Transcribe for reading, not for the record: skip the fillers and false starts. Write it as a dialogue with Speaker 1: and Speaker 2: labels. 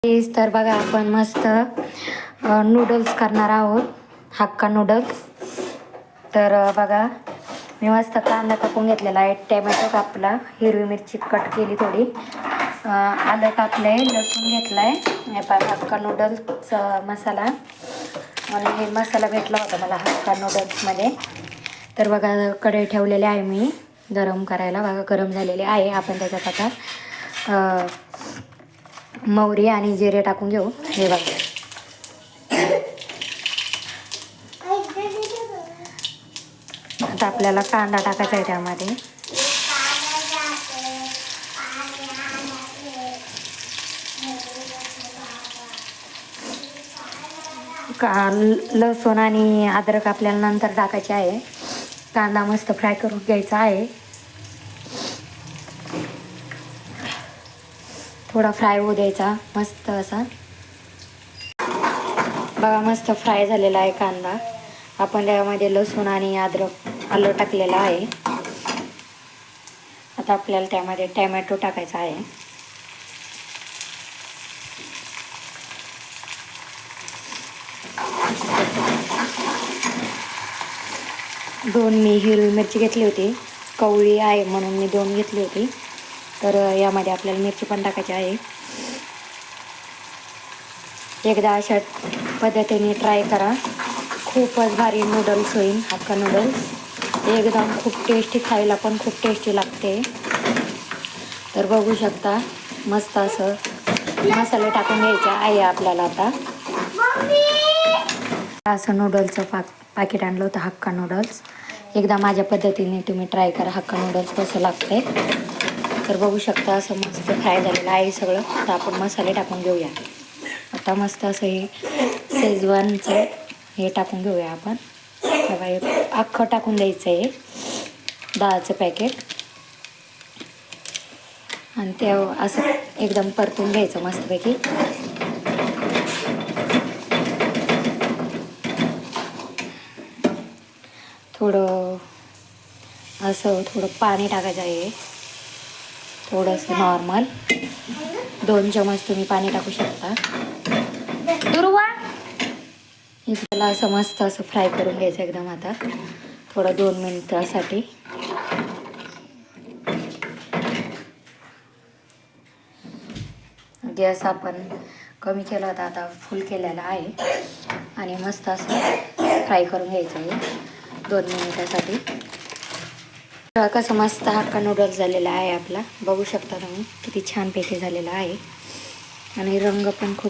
Speaker 1: तेच तर बघा आपण मस्त नूडल्स करणार आहोत, हक्का नूडल्स. तर बघा मी मस्त कांदा कापून घेतलेला आहे, टॅमॅटो कापला, हिरवी मिरची कट केली थोडी, आलं कापलंय, लसूण घेतलाय, हक्का नूडल्स मसाला. आणि हे मसाला भेटला होता मला हक्का नूडल्समध्ये. तर बघा कढई ठेवलेली आहे मी गरम करायला. बघा गरम झालेली आहे. आपण त्याच्यात आता मोहरी आणि जिरे टाकून घेऊ. हे बघा आता आपल्याला कांदा टाकायचा आहे त्यामध्ये. लसूण आणि अद्रक आपल्याला नंतर टाकायचे आहे. कांदा मस्त फ्राय करून घ्यायचा आहे, थोडा फ्राय होऊ द्यायचा मस्त असा. बघा मस्त फ्राय झालेला आहे कांदा. आपण त्यामध्ये लसूण आणि अद्रक आलं टाकलेलं आहे. आता आपल्याला त्यामध्ये टॅमॅटो टाकायचा आहे. दोन मी हिरवी मिरची घेतली होती, कवळी आहे म्हणून मी 2 घेतली होती. तर यामध्ये आपल्याला मिरची पण टाकायची आहे. एकदा अशा पद्धतीने ट्राय करा, खूपच भारी नूडल्स होईल हक्का नूडल्स. एकदम खूप टेस्टी, खायला पण खूप टेस्टी लागते. तर बघू शकता मस्त असं मसाले टाकून घ्यायचे आहे आपल्याला. आता असं नूडल्सचं पाकिट आणलं होतं हक्का नूडल्स. एकदा माझ्या पद्धतीने तुम्ही ट्राय करा हक्का नूडल्स कसं लागते. तर बघू शकता असं मस्त फ्राय झालेलं आहे सगळं. आता आपण मसाले टाकून घेऊया. आता मस्त असं हे शेजवानचं हे टाकून घेऊया आपण. बघा हे अख्खं टाकून द्यायचं आहे, डाळचं पॅकेट. आणि ते असं एकदम परतून घ्यायचं मस्तपैकी. थोडं पाणी टाकायचं आहे, थोडंसं नॉर्मल 2 चमच तुम्ही पाणी टाकू शकता. दुर्वा त्याला असं मस्त असं फ्राय करून घ्यायचं एकदम. आता थोडं 2 मिनिटासाठी. गॅस आपण कमी केला होता, आता फुल केलेला आहे. आणि मस्त असं फ्राय करून घ्यायचं आहे 2 मिनिटासाठी. कसं मस्त हक्का नूडल्स झालेला आहे आपला. बघू शकता तुम्ही किती छानपैकी झालेला आहे. आणि रंग पण खूप